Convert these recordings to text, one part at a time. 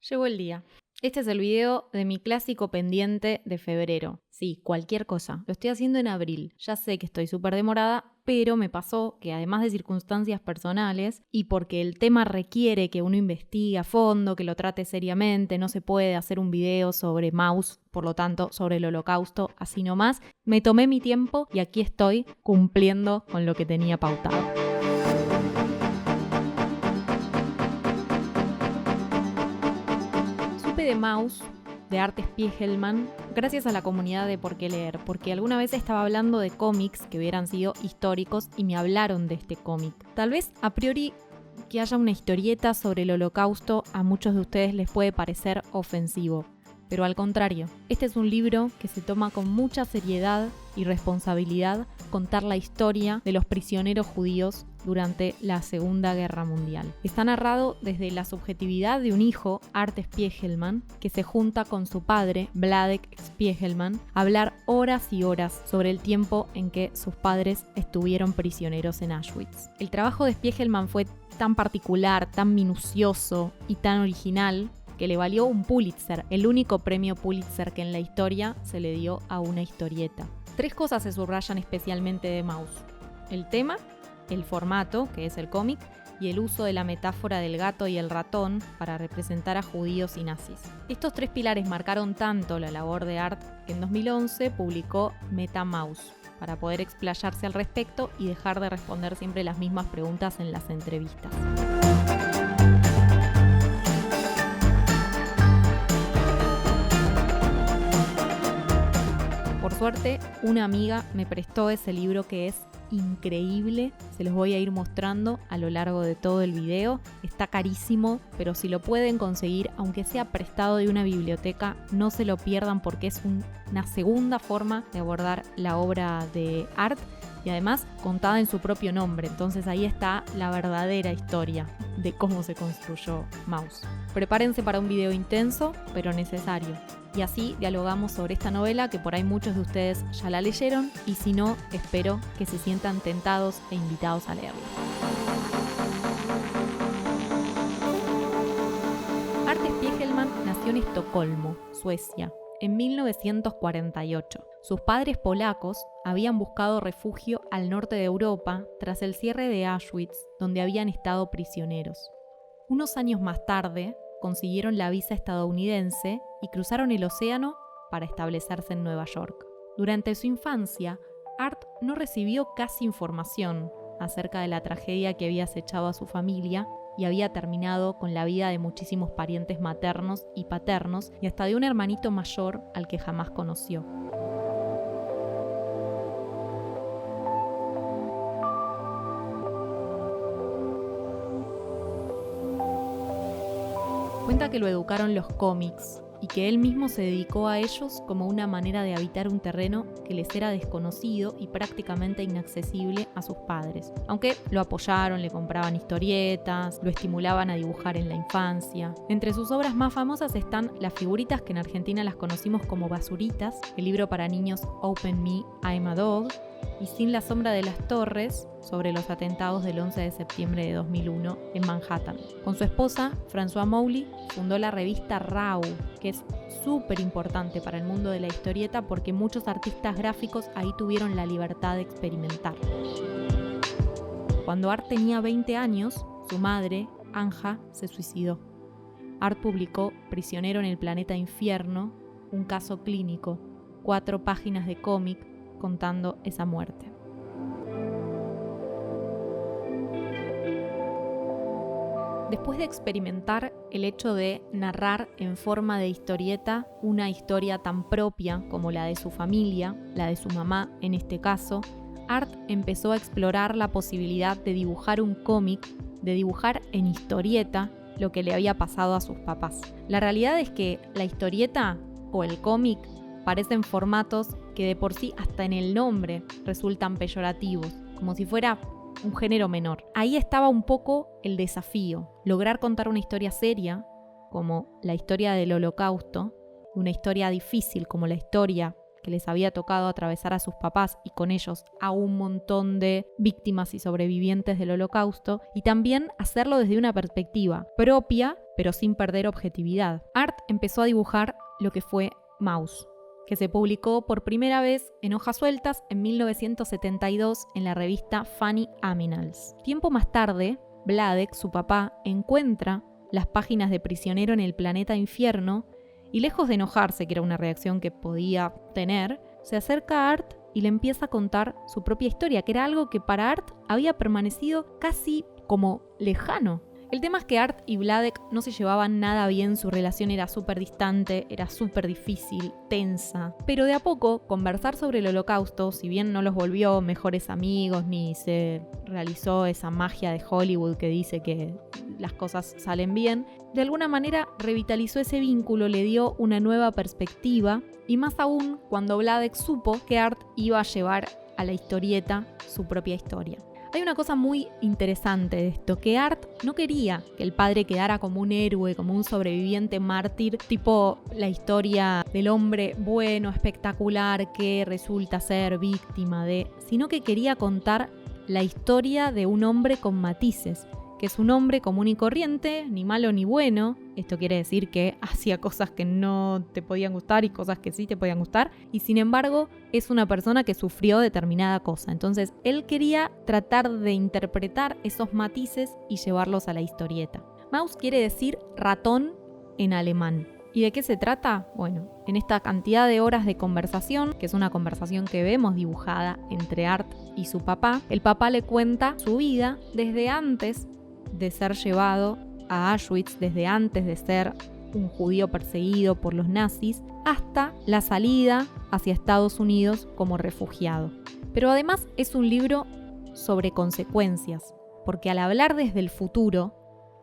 Llegó el día. Este es el video de mi clásico pendiente de febrero. Sí, cualquier cosa. Lo estoy haciendo en abril. Ya sé que estoy súper demorada, pero me pasó que además de circunstancias personales y porque el tema requiere que uno investigue a fondo, que lo trate seriamente, no se puede hacer un video sobre Maus, por lo tanto, sobre el Holocausto, así nomás, me tomé mi tiempo y aquí estoy cumpliendo con lo que tenía pautado. De Maus, de Art Spiegelman, gracias a la comunidad de Por qué leer, porque alguna vez estaba hablando de cómics que hubieran sido históricos y me hablaron de este cómic. Tal vez a priori que haya una historieta sobre el Holocausto a muchos de ustedes les puede parecer ofensivo, pero al contrario, este es un libro que se toma con mucha seriedad y responsabilidad contar la historia de los prisioneros judíos durante la Segunda Guerra Mundial. Está narrado desde la subjetividad de un hijo, Art Spiegelman, que se junta con su padre, Vladek Spiegelman, a hablar horas y horas sobre el tiempo en que sus padres estuvieron prisioneros en Auschwitz. El trabajo de Spiegelman fue tan particular, tan minucioso y tan original que le valió un Pulitzer, el único premio Pulitzer que en la historia se le dio a una historieta. 3 cosas se subrayan especialmente de Maus: el tema, el formato, que es el cómic, y el uso de la metáfora del gato y el ratón para representar a judíos y nazis. Estos 3 pilares marcaron tanto la labor de Art que en 2011 publicó Meta Maus, para poder explayarse al respecto y dejar de responder siempre las mismas preguntas en las entrevistas. Por suerte, una amiga me prestó ese libro que es increíble, se los voy a ir mostrando a lo largo de todo el video. Está carísimo, pero si lo pueden conseguir, aunque sea prestado de una biblioteca, no se lo pierdan porque es una segunda forma de abordar la obra de Art y además contada en su propio nombre. Entonces ahí está la verdadera historia de cómo se construyó Maus. Prepárense para un video intenso, pero necesario. Y así dialogamos sobre esta novela que por ahí muchos de ustedes ya la leyeron y si no, espero que se sientan tentados e invitados a leerla. Art Spiegelman nació en Estocolmo, Suecia, en 1948. Sus padres polacos habían buscado refugio al norte de Europa tras el cierre de Auschwitz, donde habían estado prisioneros. Unos años más tarde, consiguieron la visa estadounidense y cruzaron el océano para establecerse en Nueva York. Durante su infancia, Art no recibió casi información acerca de la tragedia que había acechado a su familia y había terminado con la vida de muchísimos parientes maternos y paternos y hasta de un hermanito mayor al que jamás conoció. Cuenta que lo educaron los cómics y que él mismo se dedicó a ellos como una manera de habitar un terreno que les era desconocido y prácticamente inaccesible a sus padres. Aunque lo apoyaron, le compraban historietas, lo estimulaban a dibujar en la infancia. Entre sus obras más famosas están las figuritas que en Argentina las conocimos como basuritas, el libro para niños Open Me, I'm a Dog, y Sin la sombra de las torres, sobre los atentados del 11 de septiembre de 2001 en Manhattan. Con su esposa, François Mouly, fundó la revista Raw, que es súper importante para el mundo de la historieta porque muchos artistas gráficos ahí tuvieron la libertad de experimentar. Cuando Art tenía 20 años, su madre, Anja, se suicidó. Art publicó Prisionero en el planeta infierno, un caso clínico, 4 páginas de cómic contando esa muerte. Después de experimentar el hecho de narrar en forma de historieta una historia tan propia como la de su familia, la de su mamá en este caso, Art empezó a explorar la posibilidad de dibujar un cómic, de dibujar en historieta lo que le había pasado a sus papás. La realidad es que la historieta o el cómic parecen formatos que de por sí hasta en el nombre resultan peyorativos, como si fuera un género menor. Ahí estaba un poco el desafío, lograr contar una historia seria, como la historia del Holocausto, una historia difícil como la historia que les había tocado atravesar a sus papás y con ellos a un montón de víctimas y sobrevivientes del Holocausto, y también hacerlo desde una perspectiva propia, pero sin perder objetividad. Art empezó a dibujar lo que fue Maus, que se publicó por primera vez en hojas sueltas en 1972 en la revista Funny Animals. Tiempo más tarde, Vladek, su papá, encuentra las páginas de Prisionero en el planeta Infierno y, lejos de enojarse, que era una reacción que podía tener, se acerca a Art y le empieza a contar su propia historia, que era algo que para Art había permanecido casi como lejano. El tema es que Art y Vladek no se llevaban nada bien, su relación era súper distante, era súper difícil, tensa. Pero de a poco, conversar sobre el Holocausto, si bien no los volvió mejores amigos ni se realizó esa magia de Hollywood que dice que las cosas salen bien, de alguna manera revitalizó ese vínculo, le dio una nueva perspectiva, y más aún cuando Vladek supo que Art iba a llevar a la historieta su propia historia. Hay una cosa muy interesante de esto, que Art no quería que el padre quedara como un héroe, como un sobreviviente mártir, tipo la historia del hombre bueno, espectacular, que resulta ser víctima de, sino que quería contar la historia de un hombre con matices, que es un hombre común y corriente, ni malo ni bueno. Esto quiere decir que hacía cosas que no te podían gustar y cosas que sí te podían gustar, y sin embargo es una persona que sufrió determinada cosa. Entonces él quería tratar de interpretar esos matices y llevarlos a la historieta. Maus quiere decir ratón en alemán. ¿Y de qué se trata? Bueno, en esta cantidad de horas de conversación, que es una conversación que vemos dibujada entre Art y su papá, el papá le cuenta su vida desde antes de ser llevado a Auschwitz, desde antes de ser un judío perseguido por los nazis, hasta la salida hacia Estados Unidos como refugiado. Pero además es un libro sobre consecuencias, porque al hablar desde el futuro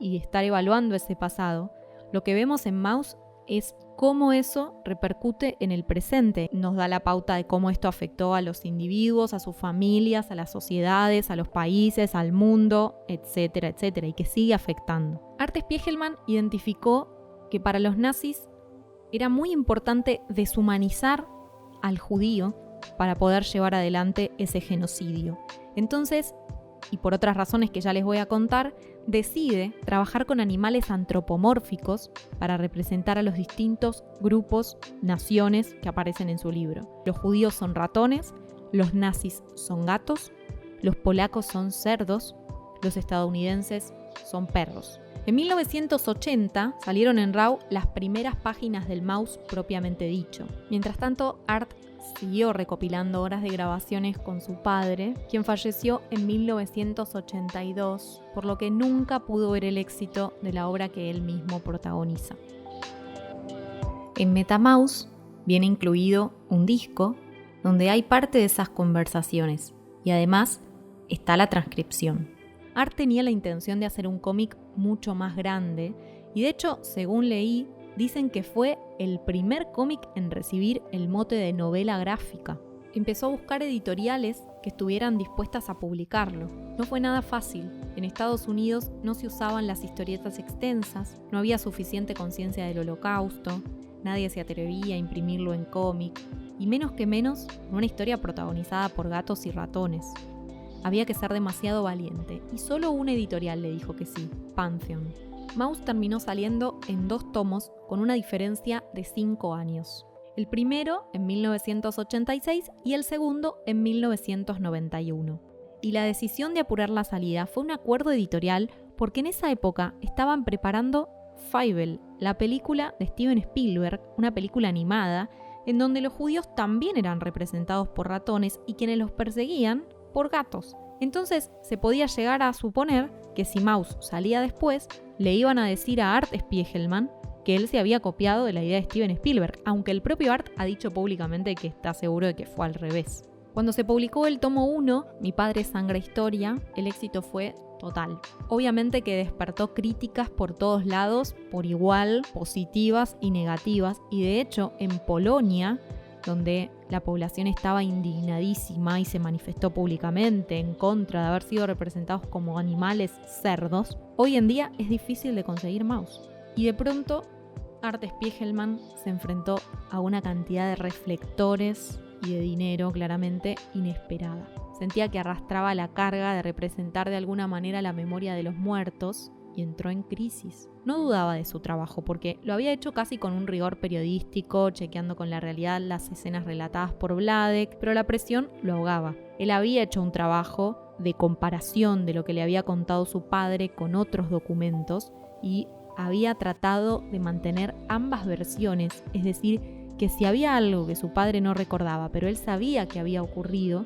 y estar evaluando ese pasado, lo que vemos en Maus es cómo eso repercute en el presente. Nos da la pauta de cómo esto afectó a los individuos, a sus familias, a las sociedades, a los países, al mundo, etcétera, etcétera, y que sigue afectando. Art Spiegelman identificó que para los nazis era muy importante deshumanizar al judío para poder llevar adelante ese genocidio. Entonces, y por otras razones que ya les voy a contar, decide trabajar con animales antropomórficos para representar a los distintos grupos, naciones que aparecen en su libro. Los judíos son ratones, los nazis son gatos, los polacos son cerdos, los estadounidenses son perros. En 1980 salieron en RAW las primeras páginas del Maus propiamente dicho. Mientras tanto, Art siguió recopilando horas de grabaciones con su padre, quien falleció en 1982, por lo que nunca pudo ver el éxito de la obra que él mismo protagoniza. En MetaMaus viene incluido un disco donde hay parte de esas conversaciones y además está la transcripción. Art tenía la intención de hacer un cómic mucho más grande y de hecho, según leí, dicen que fue el primer cómic en recibir el mote de novela gráfica. Empezó a buscar editoriales que estuvieran dispuestas a publicarlo. No fue nada fácil. En Estados Unidos no se usaban las historietas extensas, no había suficiente conciencia del Holocausto, nadie se atrevía a imprimirlo en cómic, y menos que menos en una historia protagonizada por gatos y ratones. Había que ser demasiado valiente, y solo una editorial le dijo que sí, Pantheon. Maus terminó saliendo en 2 tomos con una diferencia de 5 años. El primero en 1986 y el segundo en 1991. Y la decisión de apurar la salida fue un acuerdo editorial porque en esa época estaban preparando Fievel, la película de Steven Spielberg, una película animada, en donde los judíos también eran representados por ratones y quienes los perseguían por gatos. Entonces se podía llegar a suponer que si Maus salía después, le iban a decir a Art Spiegelman que él se había copiado de la idea de Steven Spielberg, aunque el propio Art ha dicho públicamente que está seguro de que fue al revés. Cuando se publicó el tomo 1, Mi padre sangra historia, el éxito fue total. Obviamente que despertó críticas por todos lados, por igual, positivas y negativas, y de hecho en Polonia, donde la población estaba indignadísima y se manifestó públicamente en contra de haber sido representados como animales cerdos, hoy en día es difícil de conseguir Maus. Y de pronto, Art Spiegelman se enfrentó a una cantidad de reflectores y de dinero claramente inesperada. Sentía que arrastraba la carga de representar de alguna manera la memoria de los muertos y entró en crisis. No dudaba de su trabajo porque lo había hecho casi con un rigor periodístico, chequeando con la realidad las escenas relatadas por Vladek, pero la presión lo ahogaba. Él había hecho un trabajo de comparación de lo que le había contado su padre con otros documentos y había tratado de mantener ambas versiones, es decir, que si había algo que su padre no recordaba, pero él sabía que había ocurrido,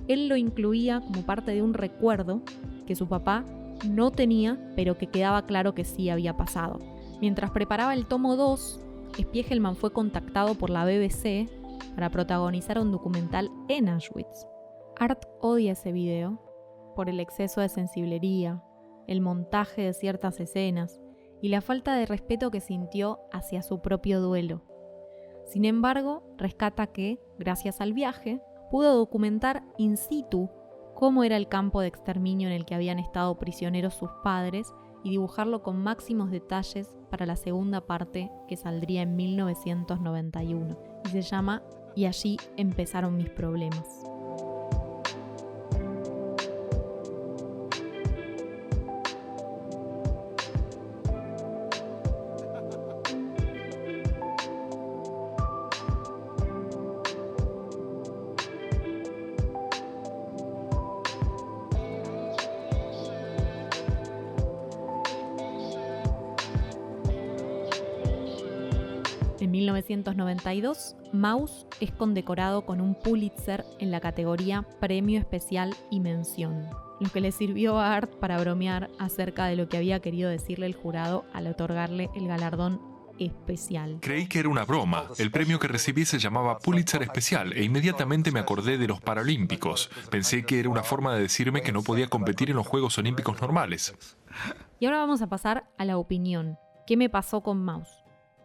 él lo incluía como parte de un recuerdo que su papá no tenía, pero que quedaba claro que sí había pasado. Mientras preparaba el tomo 2, Spiegelman fue contactado por la BBC para protagonizar un documental en Auschwitz. Art odia ese video por el exceso de sensiblería, el montaje de ciertas escenas y la falta de respeto que sintió hacia su propio duelo. Sin embargo, rescata que, gracias al viaje, pudo documentar in situ cómo era el campo de exterminio en el que habían estado prisioneros sus padres y dibujarlo con máximos detalles para la segunda parte que saldría en 1991 y se llama Y allí empezaron mis problemas. En 1992, Maus es condecorado con un Pulitzer en la categoría Premio Especial y Mención, lo que le sirvió a Art para bromear acerca de lo que había querido decirle el jurado al otorgarle el galardón especial. Creí que era una broma. El premio que recibí se llamaba Pulitzer Especial e inmediatamente me acordé de los Paralímpicos. Pensé que era una forma de decirme que no podía competir en los Juegos Olímpicos normales. Y ahora vamos a pasar a la opinión. ¿Qué me pasó con Maus?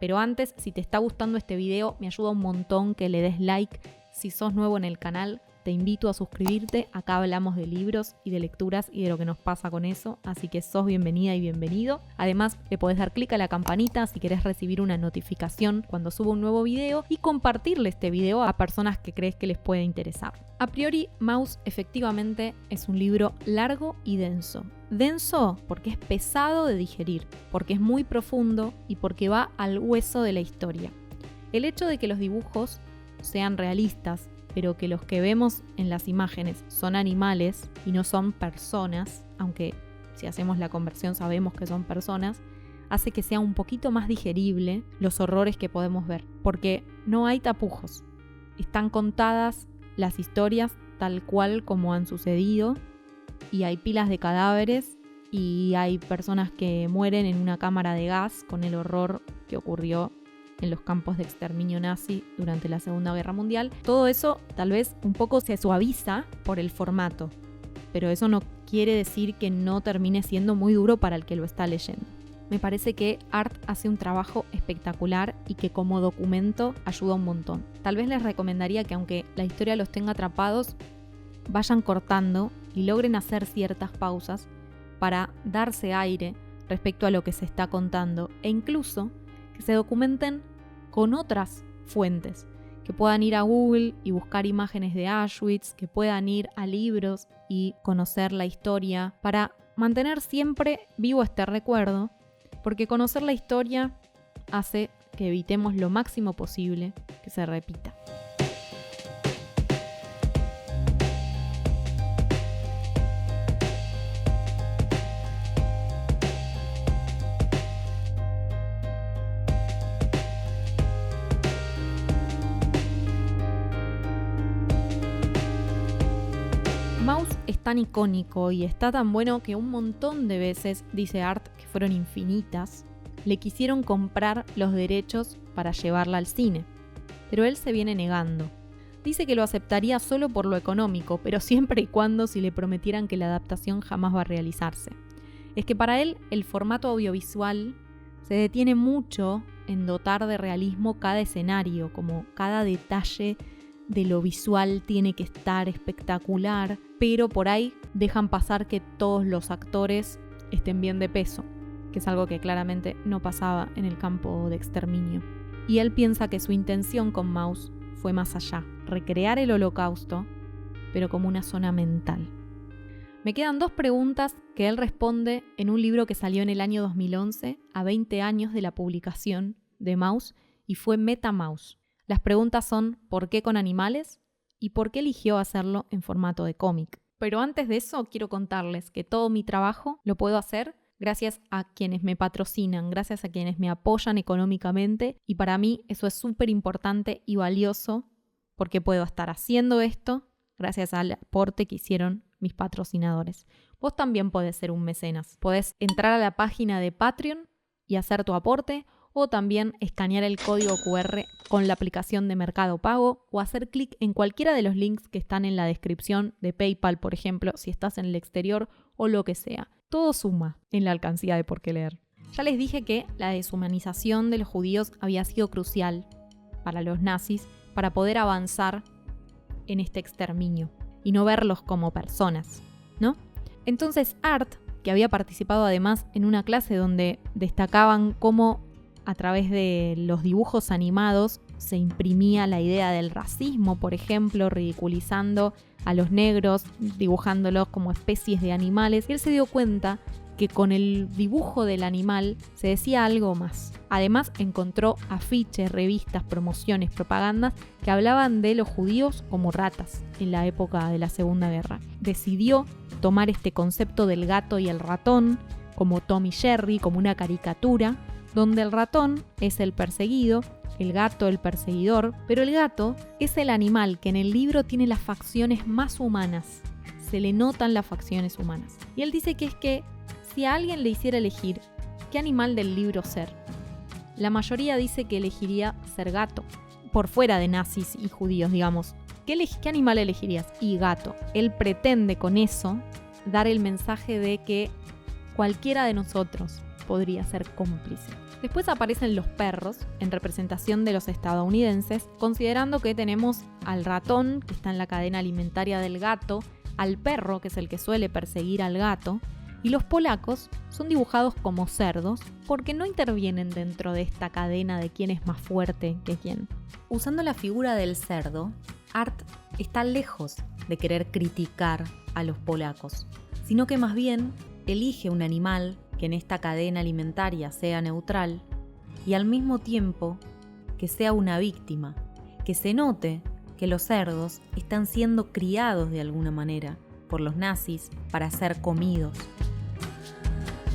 Pero antes, si te está gustando este video, me ayuda un montón que le des like. Si sos nuevo en el canal, te invito a suscribirte. Acá hablamos de libros y de lecturas y de lo que nos pasa con eso, así que sos bienvenida y bienvenido. Además, le podés dar clic a la campanita si querés recibir una notificación cuando subo un nuevo video y compartirle este video a personas que crees que les puede interesar. A priori, Maus efectivamente es un libro largo y denso. Denso porque es pesado de digerir, porque es muy profundo y porque va al hueso de la historia. El hecho de que los dibujos sean realistas, pero que los que vemos en las imágenes son animales y no son personas, aunque si hacemos la conversión sabemos que son personas, hace que sea un poquito más digerible los horrores que podemos ver, porque no hay tapujos. Están contadas las historias tal cual como han sucedido y hay pilas de cadáveres y hay personas que mueren en una cámara de gas con el horror que ocurrió en los campos de exterminio nazi durante la Segunda Guerra Mundial. Todo eso tal vez un poco se suaviza por el formato, pero eso no quiere decir que no termine siendo muy duro para el que lo está leyendo. Me parece que Art hace un trabajo espectacular y que como documento ayuda un montón. Tal vez les recomendaría que aunque la historia los tenga atrapados, vayan cortando y logren hacer ciertas pausas para darse aire respecto a lo que se está contando e incluso que se documenten con otras fuentes, que puedan ir a Google y buscar imágenes de Auschwitz, que puedan ir a libros y conocer la historia para mantener siempre vivo este recuerdo, porque conocer la historia hace que evitemos lo máximo posible que se repita. Maus es tan icónico y está tan bueno que un montón de veces, dice Art, que fueron infinitas, le quisieron comprar los derechos para llevarla al cine. Pero él se viene negando. Dice que lo aceptaría solo por lo económico, pero siempre y cuando si le prometieran que la adaptación jamás va a realizarse. Es que para él el formato audiovisual se detiene mucho en dotar de realismo cada escenario, como cada detalle de lo visual tiene que estar espectacular, pero por ahí dejan pasar que todos los actores estén bien de peso, que es algo que claramente no pasaba en el campo de exterminio. Y él piensa que su intención con Maus fue más allá, recrear el Holocausto, pero como una zona mental. Me quedan 2 preguntas que él responde en un libro que salió en el año 2011, a 20 años de la publicación de Maus, y fue MetaMaus. Las preguntas son: ¿por qué con animales? ¿Y por qué eligió hacerlo en formato de cómic? Pero antes de eso, quiero contarles que todo mi trabajo lo puedo hacer gracias a quienes me patrocinan, gracias a quienes me apoyan económicamente, y para mí eso es súper importante y valioso porque puedo estar haciendo esto gracias al aporte que hicieron mis patrocinadores. Vos también podés ser un mecenas. Podés entrar a la página de Patreon y hacer tu aporte, o también escanear el código QR con la aplicación de Mercado Pago, o hacer clic en cualquiera de los links que están en la descripción de PayPal, por ejemplo, si estás en el exterior o lo que sea. Todo suma en la alcancía de Por qué leer. Ya les dije que la deshumanización de los judíos había sido crucial para los nazis para poder avanzar en este exterminio y no verlos como personas, ¿no? Entonces Art, que había participado además en una clase donde destacaban cómo a través de los dibujos animados se imprimía la idea del racismo, por ejemplo, ridiculizando a los negros, dibujándolos como especies de animales, y él se dio cuenta que con el dibujo del animal se decía algo más. Además, encontró afiches, revistas, promociones, propagandas que hablaban de los judíos como ratas en la época de la Segunda Guerra. Decidió tomar este concepto del gato y el ratón como Tom y Jerry, como una caricatura, donde el ratón es el perseguido, el gato el perseguidor, pero el gato es el animal que en el libro tiene las facciones más humanas. Se le notan las facciones humanas. Y él dice que es que si a alguien le hiciera elegir qué animal del libro ser, la mayoría dice que elegiría ser gato, por fuera de nazis y judíos, digamos. ¿Qué animal elegirías? Y gato. Él pretende con eso dar el mensaje de que cualquiera de nosotros podría ser cómplice. Después aparecen los perros en representación de los estadounidenses, considerando que tenemos al ratón, que está en la cadena alimentaria del gato, al perro, que es el que suele perseguir al gato, y los polacos son dibujados como cerdos porque no intervienen dentro de esta cadena de quién es más fuerte que quién. Usando la figura del cerdo, Art está lejos de querer criticar a los polacos, sino que más bien elige un animal que en esta cadena alimentaria sea neutral y al mismo tiempo que sea una víctima, que se note que los cerdos están siendo criados de alguna manera por los nazis para ser comidos.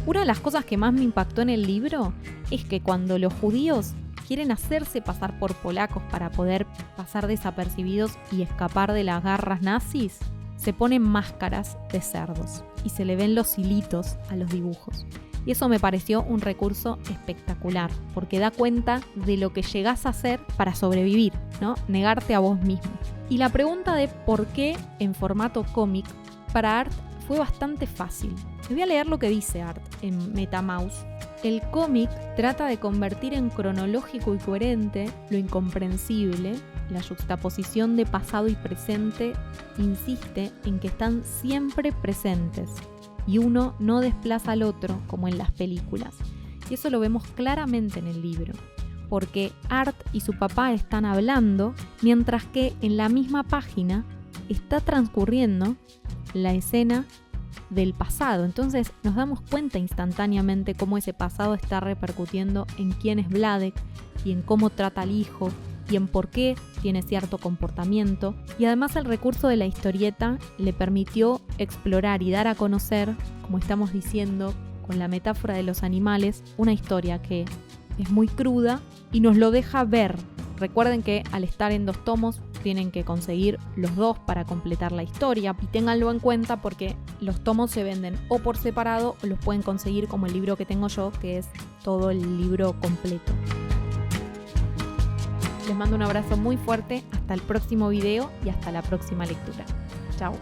Una de las cosas que más me impactó en el libro es que cuando los judíos quieren hacerse pasar por polacos para poder pasar desapercibidos y escapar de las garras nazis, se ponen máscaras de cerdos y se le ven los hilitos a los dibujos. Y eso me pareció un recurso espectacular, porque da cuenta de lo que llegás a hacer para sobrevivir, ¿no? Negarte a vos mismo. Y la pregunta de por qué en formato cómic para Art fue bastante fácil. Les voy a leer lo que dice Art en MetaMaus. El cómic trata de convertir en cronológico y coherente lo incomprensible. La yuxtaposición de pasado y presente insiste en que están siempre presentes y uno no desplaza al otro como en las películas. Y eso lo vemos claramente en el libro, porque Art y su papá están hablando mientras que en la misma página está transcurriendo la escena del pasado. Entonces nos damos cuenta instantáneamente cómo ese pasado está repercutiendo en quién es Vladek y en cómo trata al hijo y en por qué tiene cierto comportamiento. Y además el recurso de la historieta le permitió explorar y dar a conocer, como estamos diciendo con la metáfora de los animales, una historia que es muy cruda y nos lo deja ver. Recuerden que al estar en 2 tomos tienen que conseguir los 2 para completar la historia, y ténganlo en cuenta porque los tomos se venden o por separado o los pueden conseguir como el libro que tengo yo, que es todo el libro completo. Les mando un abrazo muy fuerte, hasta el próximo video y hasta la próxima lectura. Chao.